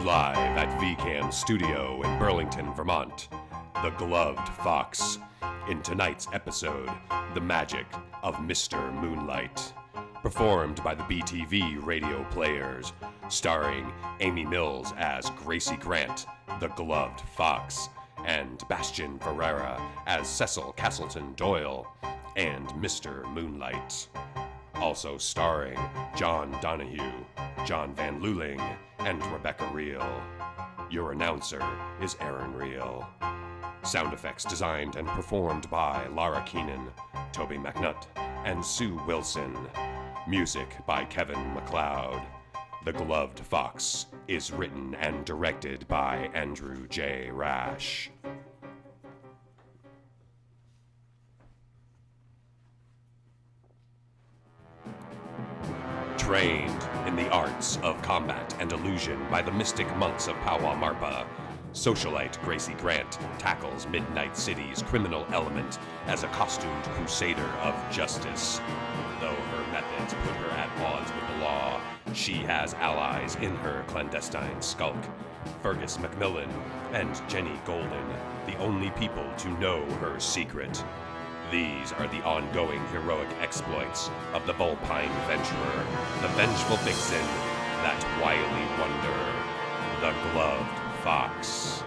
Live at VCAM Studio in Burlington, Vermont, The Gloved Fox. In tonight's episode, The Magic of Mr. Moonlight. Performed by the BTV Radio Players, starring Amy Mills as Gracie Grant, the Gloved Fox, and Bastian Ferreira as Cecil Castleton Doyle and Mr. Moonlight. Also starring John Donahue, John Van Luling, and Rebecca Reel. Your announcer is Aaron Reel. Sound effects designed and performed by Lara Keenan, Toby McNutt, and Sue Wilson. Music by Kevin MacLeod. The Gloved Fox is written and directed by Andrew J. Rash. Trained in the arts of combat and illusion by the mystic monks of Pawa Marpa, socialite Gracie Grant tackles Midnight City's criminal element as a costumed crusader of justice. Though her methods put her at odds with the law, she has allies in her clandestine skulk. Fergus Macmillan and Jenny Golden, the only people to know her secret. These are the ongoing heroic exploits of the Vulpine Venturer, the vengeful vixen, that wily wonder, the Gloved Fox.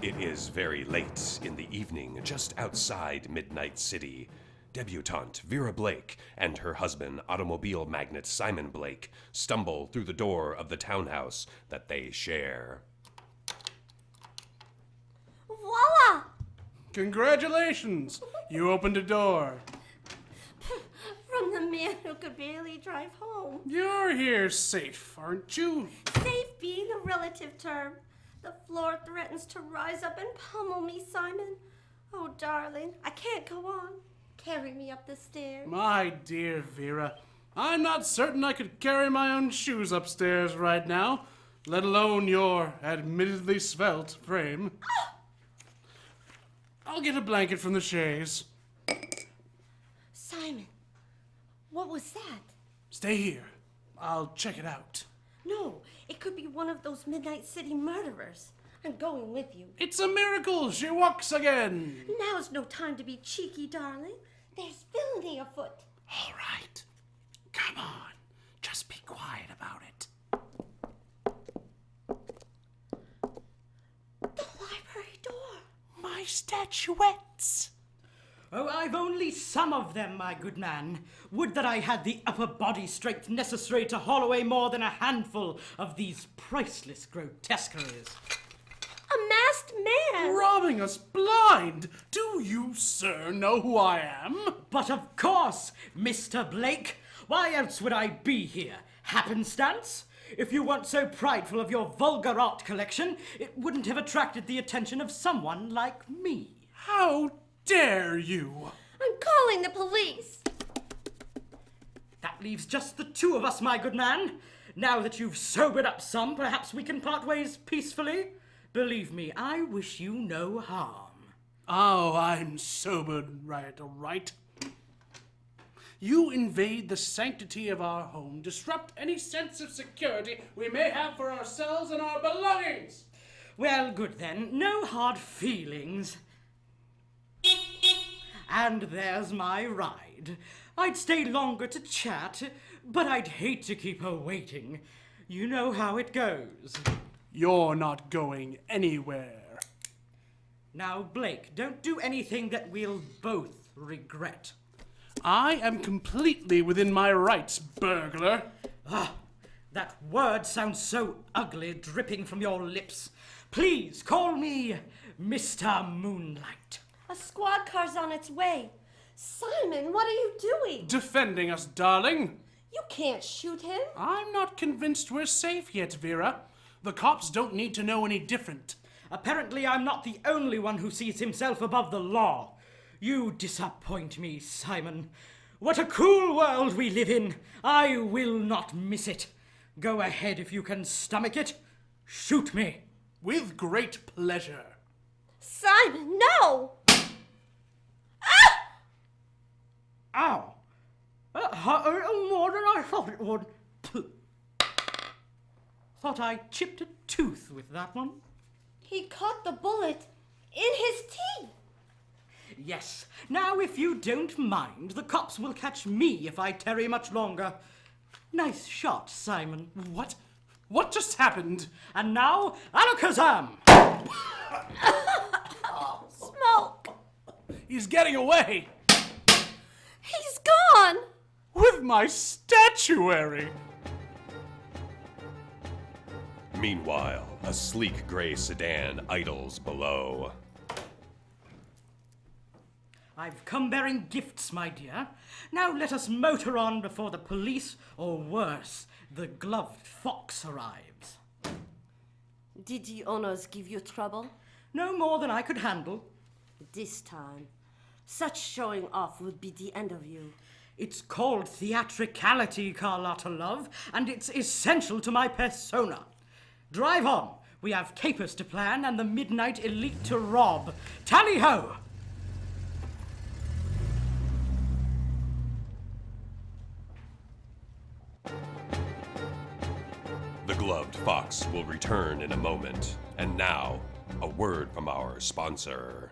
It is very late in the evening, just outside Midnight City. Debutante Vera Blake and her husband, automobile magnate Simon Blake, stumble through the door of the townhouse that they share. Voila! Congratulations! You opened a door. From the man who could barely drive home. You're here safe, aren't you? Safe being a relative term. The floor threatens to rise up and pummel me, Simon. Oh, darling, I can't go on. Carry me up the stairs. My dear Vera, I'm not certain I could carry my own shoes upstairs right now, let alone your admittedly svelte frame. I'll get a blanket from the chaise. Simon, what was that? Stay here. I'll check it out. No, it could be one of those Midnight City murderers. I'm going with you. It's a miracle she walks again. Now's no time to be cheeky, darling. There's villainy afoot. All right. Come on. Just be quiet about it. The library door. My statuettes. Oh, I've only some of them, my good man. Would that I had the upper body strength necessary to haul away more than a handful of these priceless grotesqueries. A masked man! Robbing us blind! Do you, sir, know who I am? But of course, Mr. Blake. Why else would I be here? Happenstance? If you weren't so prideful of your vulgar art collection, it wouldn't have attracted the attention of someone like me. How dare you? I'm calling the police. That leaves just the two of us, my good man. Now that you've sobered up some, perhaps we can part ways peacefully. Believe me, I wish you no harm. Oh, I'm sobered, all right. You invade the sanctity of our home, disrupt any sense of security we may have for ourselves and our belongings. Well, good then. No hard feelings. And there's my ride. I'd stay longer to chat, but I'd hate to keep her waiting. You know how it goes. You're not going anywhere. Now, Blake, don't do anything that we'll both regret. I am completely within my rights, burglar. Ah, that word sounds so ugly dripping from your lips. Please call me Mr. Moonlight. A squad car's on its way. Simon, what are you doing? Defending us, darling. You can't shoot him. I'm not convinced we're safe yet, Vera. The cops don't need to know any different. Apparently I'm not the only one who sees himself above the law. You disappoint me, Simon. What a cool world we live in. I will not miss it. Go ahead if you can stomach it. Shoot me. With great pleasure. Simon, no! Ow! That hurt a little more than I thought it would. Thought I chipped a tooth with that one. He caught the bullet in his teeth. Yes. Now, if you don't mind, the cops will catch me if I tarry much longer. Nice shot, Simon. What? What just happened? And now, Alakazam! Smoke! He's getting away! He's gone! With my statuary! Meanwhile, a sleek gray sedan idles below. I've come bearing gifts, my dear. Now let us motor on before the police, or worse, the gloved fox arrives. Did the owners give you trouble? No more than I could handle. This time, such showing off would be the end of you. It's called theatricality, Carlotta love, and it's essential to my persona. Drive on. We have capers to plan and the midnight elite to rob. Tally-ho! The gloved fox will return in a moment. And now, a word from our sponsor.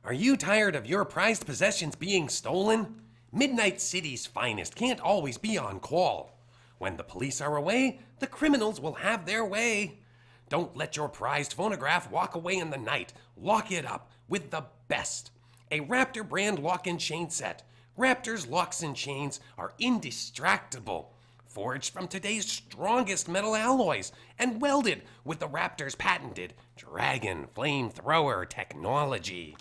Are you tired of your prized possessions being stolen? Midnight City's finest can't always be on call. When the police are away, the criminals will have their way. Don't let your prized phonograph walk away in the night. Lock it up with the best. A Raptor brand lock and chain set. Raptor's locks and chains are indistractable. Forged from today's strongest metal alloys and welded with the Raptor's patented Dragon Flamethrower technology.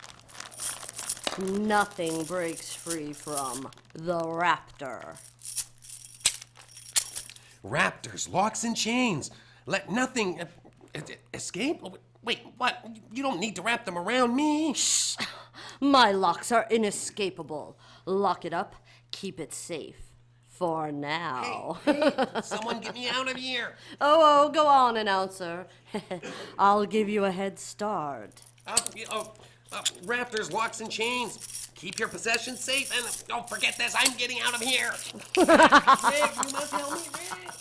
Nothing breaks free from the Raptor. Raptor's locks and chains. Let nothing escape. Wait, what? You don't need to wrap them around me. Shh! My locks are inescapable. Lock it up, keep it safe. For now. Hey, someone get me out of here. Oh, go on, announcer. I'll give you a head start. Raptor's locks and chains. Keep your possessions safe and don't forget this. I'm getting out of here. Rick, you must help me, Rick.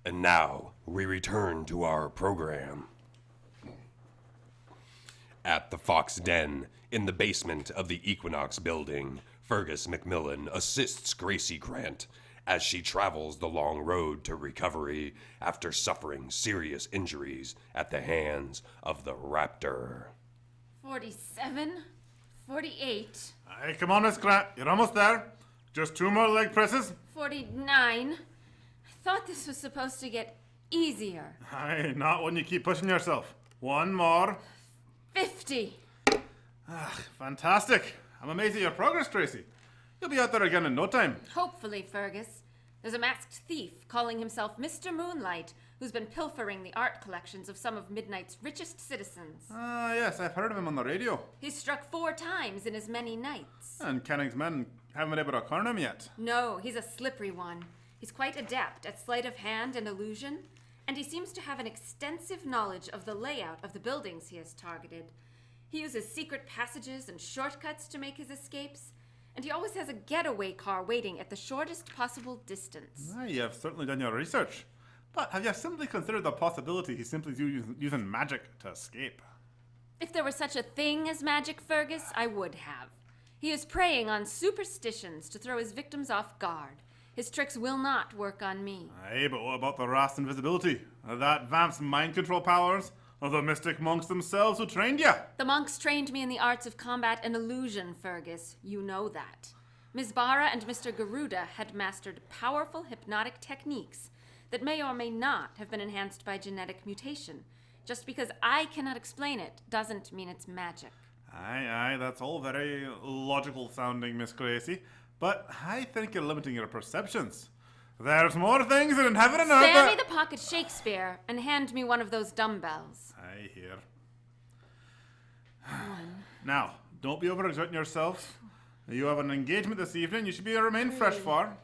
And now we return to our program. At the Fox Den, in the basement of the Equinox building, Fergus McMillan assists Gracie Grant as she travels the long road to recovery after suffering serious injuries at the hands of the Raptor. 47, 48, Hey, come on, Miss Grant. You're almost there. Just 2 more leg presses. 49. I thought this was supposed to get easier. Aye, not when you keep pushing yourself. 1 more. 50. Fantastic. I'm amazed at your progress, Tracy. You'll be out there again in no time. Hopefully, Fergus. There's a masked thief calling himself Mr. Moonlight who's been pilfering the art collections of some of Midnight's richest citizens. Yes, I've heard of him on the radio. He's struck 4 times in as many nights. And Kenning's men haven't been able to corner him yet. No, he's a slippery one. He's quite adept at sleight of hand and illusion, and he seems to have an extensive knowledge of the layout of the buildings he has targeted. He uses secret passages and shortcuts to make his escapes, and he always has a getaway car waiting at the shortest possible distance. You have certainly done your research. But have you simply considered the possibility he's simply using magic to escape? If there were such a thing as magic, Fergus, I would have. He is preying on superstitions to throw his victims off guard. His tricks will not work on me. Aye, but what about the Rast invisibility? Are that vamp's mind control powers? Or the mystic monks themselves who trained you? The monks trained me in the arts of combat and illusion, Fergus. You know that. Ms. Bara and Mr. Garuda had mastered powerful hypnotic techniques that may or may not have been enhanced by genetic mutation. Just because I cannot explain it doesn't mean it's magic. Aye, that's all very logical sounding, Miss Gracie. But I think you're limiting your perceptions. There's more things in heaven and earth. Spare me the pocket Shakespeare and hand me one of those dumbbells. I hear. Now, don't be overexerting yourself. You have an engagement this evening. You should remain fresh for.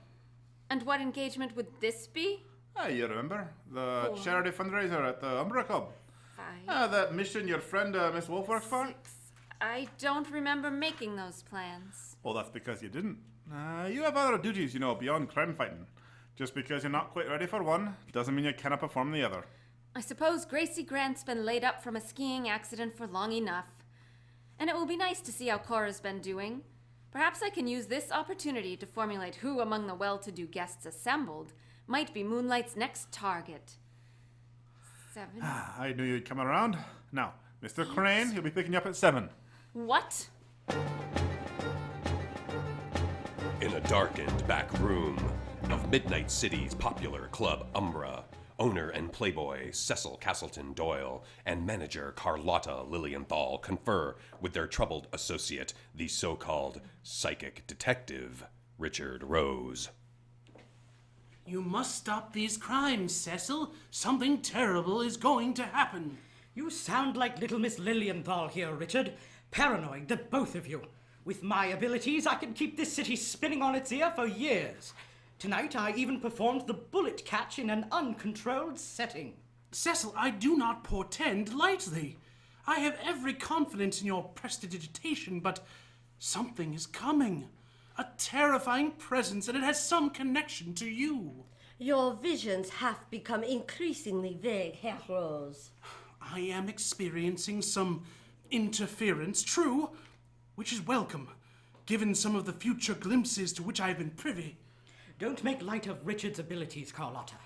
And what engagement would this be? You remember the charity fundraiser at the Umbra Club? 5, That mission your friend Miss Wolf works for. 6. I don't remember making those plans. Well, that's because you didn't. You have other duties, beyond crime fighting. Just because you're not quite ready for one doesn't mean you cannot perform the other. I suppose Gracie Grant's been laid up from a skiing accident for long enough. And it will be nice to see how Cora's been doing. Perhaps I can use this opportunity to formulate who among the well-to-do guests assembled might be Moonlight's next target. 7. I knew you'd come around. Now, Mr. Crane, he'll be picking you up at 7. What? In a darkened back room of Midnight City's popular club Umbra, owner and playboy Cecil Castleton Doyle and manager Carlotta Lilienthal confer with their troubled associate, the so-called psychic detective, Richard Rose. You must stop these crimes, Cecil. Something terrible is going to happen. You sound like little Miss Lilienthal here, Richard. Paranoid, the both of you. With my abilities, I can keep this city spinning on its ear for years. Tonight, I even performed the bullet catch in an uncontrolled setting. Cecil, I do not portend lightly. I have every confidence in your prestidigitation, but something is coming. A terrifying presence, and it has some connection to you. Your visions have become increasingly vague, Herr Rose. I am experiencing some interference, true, which is welcome, given some of the future glimpses to which I have been privy. Don't make light of Richard's abilities, Carlotta.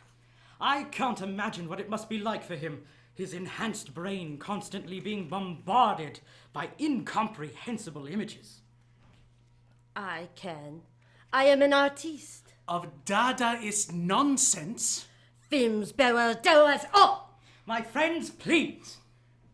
I can't imagine what it must be like for him, his enhanced brain constantly being bombarded by incomprehensible images. I can. I am an artiste. Of Dadaist nonsense? Films, barrels, doors, oh! My friends, please.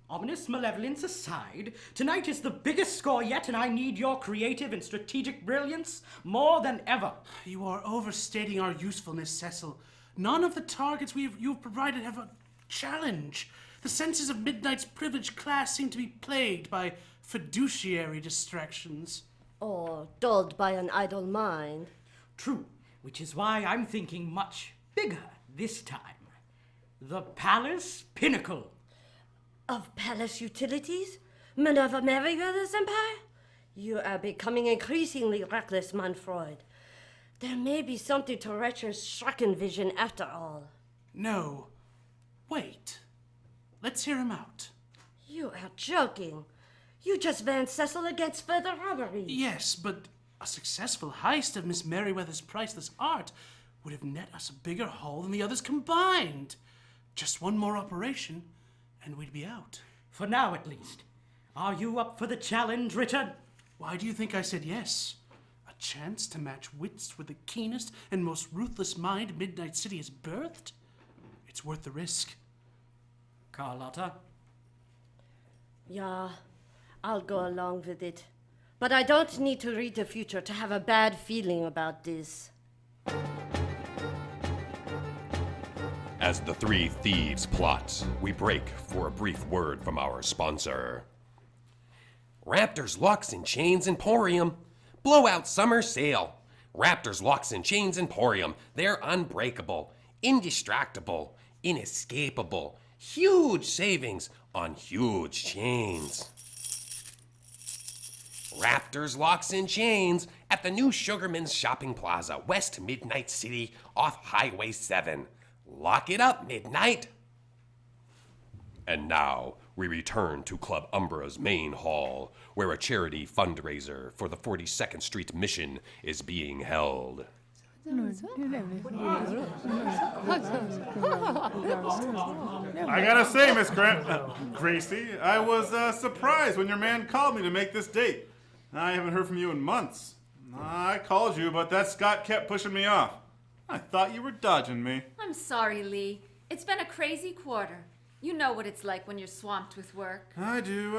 Ominous malevolence aside, tonight is the biggest score yet, and I need your creative and strategic brilliance more than ever. You are overstating our usefulness, Cecil. None of the targets you've provided have a challenge. The senses of Midnight's privileged class seem to be plagued by fiduciary distractions. Or dulled by an idle mind. True, which is why I'm thinking much bigger this time. The Palace Pinnacle. Of palace utilities? Minerva Merryweather's empire? You are becoming increasingly reckless, Manfred. There may be something to Richard's stricken vision after all. No. Wait. Let's hear him out. You are joking. You just banned Cecil against further robbery. Yes, but a successful heist of Miss Merryweather's priceless art would have net us a bigger haul than the others combined. Just one more operation, and we'd be out. For now, at least. Are you up for the challenge, Richard? Why do you think I said yes? A chance to match wits with the keenest and most ruthless mind Midnight City has birthed? It's worth the risk. Carlotta? Yeah, I'll go along with it. But I don't need to read the future to have a bad feeling about this. As the three thieves plot, we break for a brief word from our sponsor. Raptors Locks and Chains Emporium. Blowout summer sale. Raptors Locks and Chains Emporium. They're unbreakable, indistractable, inescapable. Huge savings on huge chains. Raptors Locks and Chains at the new Sugarman's Shopping Plaza, West Midnight City, off Highway 7. Lock it up, Midnight! And now, we return to Club Umbra's main hall, where a charity fundraiser for the 42nd Street Mission is being held. I gotta say, Miss Gracie, I was surprised when your man called me to make this date. I haven't heard from you in months. I called you, but that Scott kept pushing me off. I thought you were dodging me. I'm sorry, Lee. It's been a crazy quarter. You know what it's like when you're swamped with work. I do.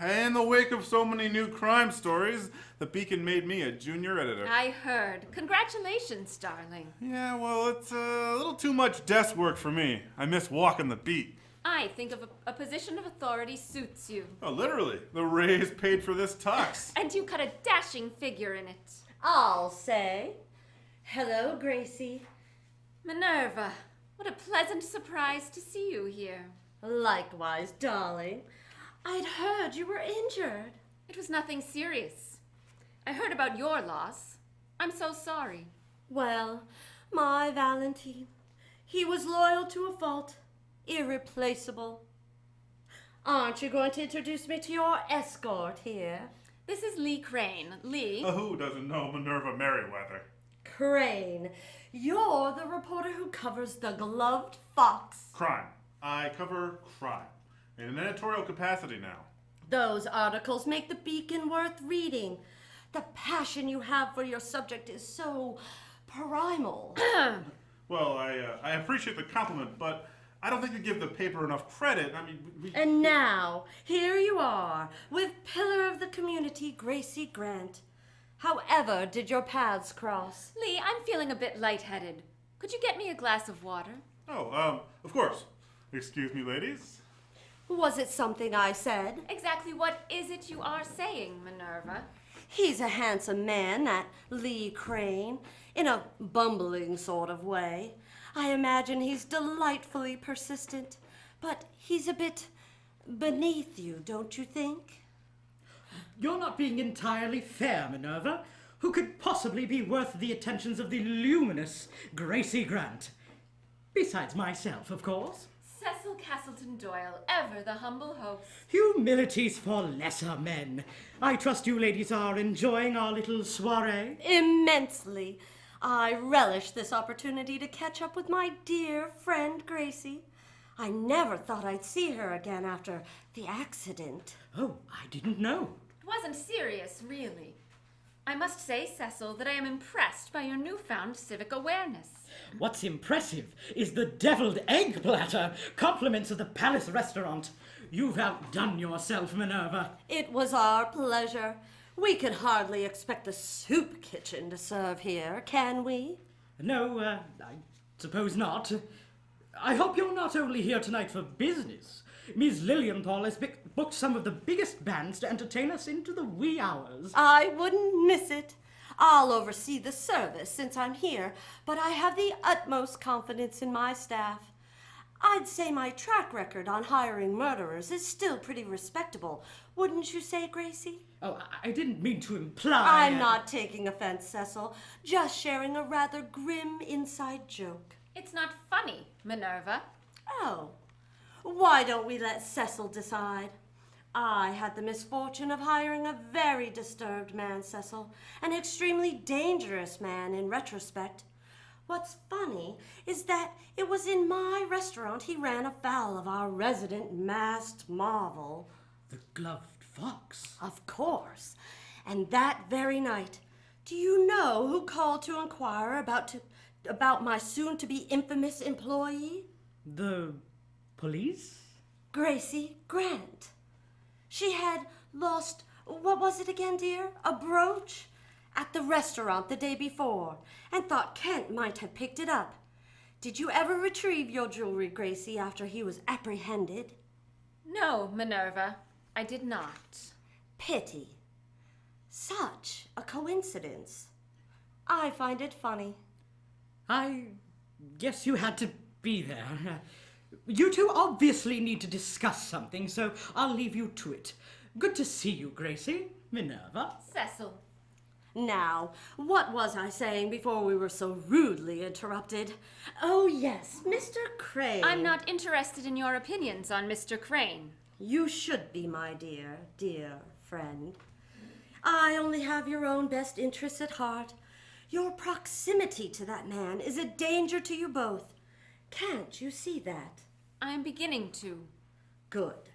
In the wake of so many new crime stories, the Beacon made me a junior editor. I heard. Congratulations, darling. Yeah, well, it's a little too much desk work for me. I miss walking the beat. I think of a position of authority suits you. Oh, literally. The raise paid for this tux. And you cut a dashing figure in it. I'll say. Hello, Gracie. Minerva, what a pleasant surprise to see you here. Likewise, darling. I'd heard you were injured. It was nothing serious. I heard about your loss. I'm so sorry. Well, My Valentine. He was loyal to a fault. Irreplaceable. Aren't you going to introduce me to your escort here? This is Lee Crane. Lee? Who doesn't know Minerva Merriweather? Crane, you're the reporter who covers the Gloved Fox. Crime. I cover crime. In an editorial capacity now. Those articles make the Beacon worth reading. The passion you have for your subject is so primal. Well, I appreciate the compliment, but I don't think you give the paper enough credit. I mean, we... And now, here you are, with pillar of the community, Gracie Grant. However did your paths cross? Lee, I'm feeling a bit lightheaded. Could you get me a glass of water? Oh, of course. Excuse me, ladies. Was it something I said? Exactly what is it you are saying, Minerva? He's a handsome man, that Lee Crane, in a bumbling sort of way. I imagine he's delightfully persistent, but he's a bit beneath you, don't you think? You're not being entirely fair, Minerva. Who could possibly be worth the attentions of the luminous Gracie Grant? Besides myself, of course. Cecil Castleton Doyle, ever the humble host. Humility's for lesser men. I trust you ladies are enjoying our little soiree. Immensely. I relish this opportunity to catch up with my dear friend Gracie. I never thought I'd see her again after the accident. Oh, I didn't know. It wasn't serious, really. I must say, Cecil, that I am impressed by your newfound civic awareness. What's impressive is the deviled egg platter, compliments of the Palace restaurant. You've outdone yourself, Minerva. It was our pleasure. We could hardly expect the soup kitchen to serve here, can we? No, I suppose not. I hope you're not only here tonight for business. Miss Lilienthal has booked some of the biggest bands to entertain us into the wee hours. I wouldn't miss it. I'll oversee the service since I'm here, but I have the utmost confidence in my staff. I'd say my track record on hiring murderers is still pretty respectable. Wouldn't you say, Gracie? Oh, I didn't mean to imply... I'm not taking offense, Cecil. Just sharing a rather grim inside joke. It's not funny, Minerva. Oh. Why don't we let Cecil decide? I had the misfortune of hiring a very disturbed man, Cecil. An extremely dangerous man in retrospect. What's funny is that it was in my restaurant he ran afoul of our resident masked marvel. The Gloved Fox. Of course. And that very night, do you know who called to inquire about my soon-to-be infamous employee? The police? Gracie Grant. She had lost, what was it again, dear? A brooch? At the restaurant the day before, and thought Kent might have picked it up. Did you ever retrieve your jewelry, Gracie, after he was apprehended? No, Minerva, I did not. Pity. Such a coincidence. I find it funny. I guess you had to be there. You two obviously need to discuss something, so I'll leave you to it. Good to see you, Gracie. Minerva. Cecil. Now, what was I saying before we were so rudely interrupted? Oh, yes, Mr. Crane. I'm not interested in your opinions on Mr. Crane. You should be, my dear, dear friend. I only have your own best interests at heart. Your proximity to that man is a danger to you both. Can't you see that? I'm beginning to. Good.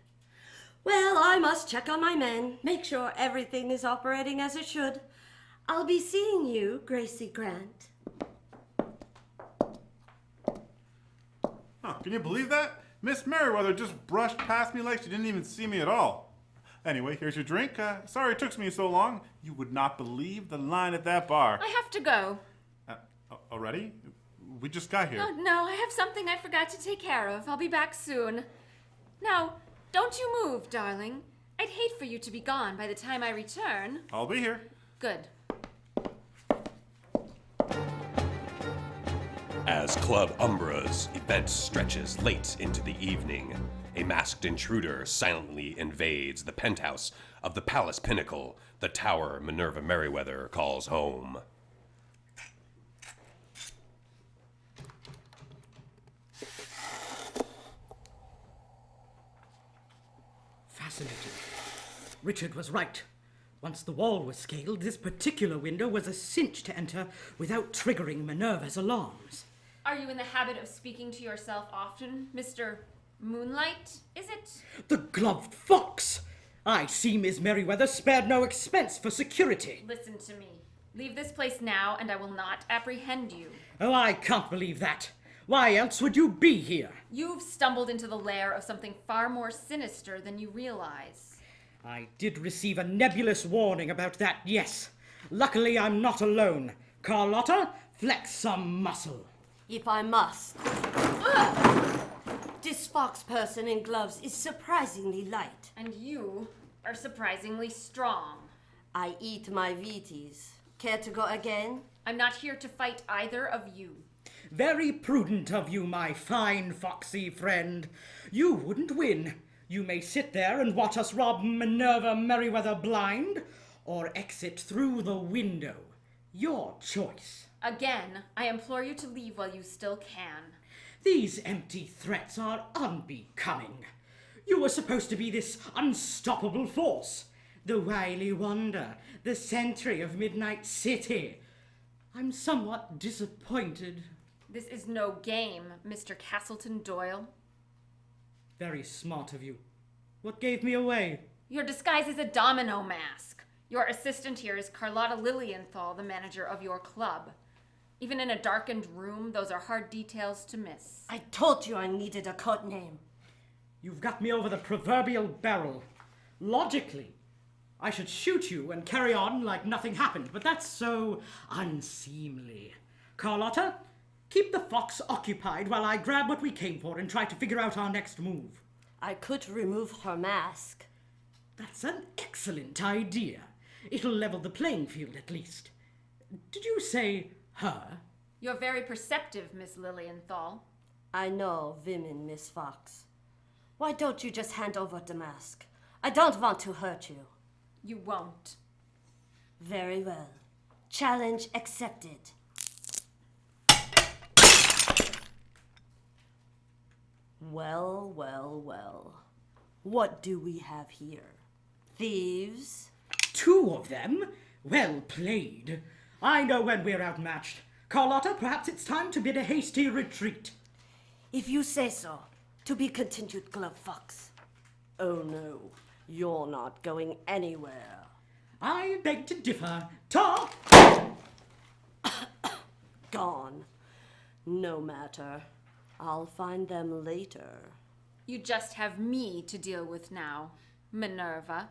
Well, I must check on my men, make sure everything is operating as it should. I'll be seeing you, Gracie Grant. Huh, can you believe that? Miss Merriweather just brushed past me like she didn't even see me at all. Anyway, here's your drink. Sorry it took me so long. You would not believe the line at that bar. I have to go. Already? We just got here. Oh, no, I have something I forgot to take care of. I'll be back soon. Now, don't you move, darling. I'd hate for you to be gone by the time I return. I'll be here. Good. As Club Umbra's event stretches late into the evening, a masked intruder silently invades the penthouse of the palace pinnacle, the tower Minerva Merriweather calls home. fascinating. Richard was right. Once the wall was scaled, this particular window was a cinch to enter without triggering Minerva's alarms. Are you in the habit of speaking to yourself often, Mr. Moonlight, is it? The gloved fox! I see Miss Merriweather spared no expense for security. Listen to me. Leave this place now, and I will not apprehend you. Oh, I can't believe that. Why else would you be here? You've stumbled into the lair of something far more sinister than you realize. I did receive a nebulous warning about that, yes. Luckily, I'm not alone. Carlotta, flex some muscle. If I must. This fox person in gloves is surprisingly light. And you are surprisingly strong. I eat my Wheaties. Care to go again? I'm not here to fight either of you. Very prudent of you, my fine foxy friend. You wouldn't win. You may sit there and watch us rob Minerva Merriweather blind, or exit through the window. Your choice. Again, I implore you to leave while you still can. These empty threats are unbecoming. You were supposed to be this unstoppable force, the wily wonder, the sentry of Midnight City. I'm somewhat disappointed. This is no game, Mr. Castleton Doyle. Very smart of you. What gave me away? Your disguise is a domino mask. Your assistant here is Carlotta Lilienthal, the manager of your club. Even in a darkened room, those are hard details to miss. I told you I needed a code name. You've got me over the proverbial barrel. Logically, I should shoot you and carry on like nothing happened, but that's so unseemly. Carlotta, keep the fox occupied while I grab what we came for and try to figure out our next move. I could remove her mask. That's an excellent idea. It'll level the playing field at least. Did you say her? You're very perceptive, Miss Lilienthal. I know women, Miss Fox. Why don't you just hand over the mask? I don't want to hurt you. You won't. Very well. Challenge accepted. Well, well, well. What do we have here? Thieves? 2 of them? Well played. I know when we're outmatched. Carlotta, perhaps it's time to bid a hasty retreat. If you say so. To be continued, Glove Fox. Oh no, you're not going anywhere. I beg to differ. Ta! Gone. No matter. I'll find them later. You just have me to deal with now, Minerva.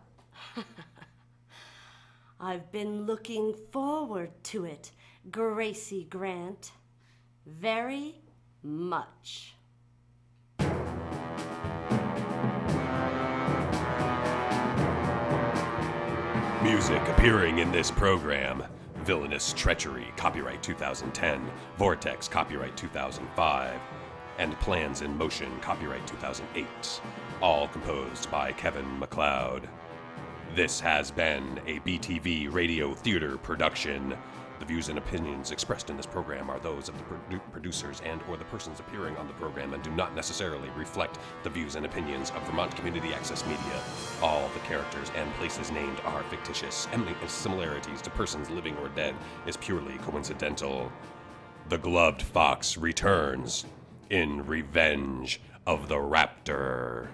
I've been looking forward to it, Gracie Grant. Very much. Music appearing in this program: Villainous Treachery, copyright 2010, Vortex, copyright 2005, and Plans in Motion, copyright 2008, all composed by Kevin MacLeod. This has been a BTV Radio Theater production. The views and opinions expressed in this program are those of the producers and or the persons appearing on the program and do not necessarily reflect the views and opinions of Vermont Community Access Media. All the characters and places named are fictitious. Any similarities to persons living or dead is purely coincidental. The Gloved Fox returns in Revenge of the Raptor.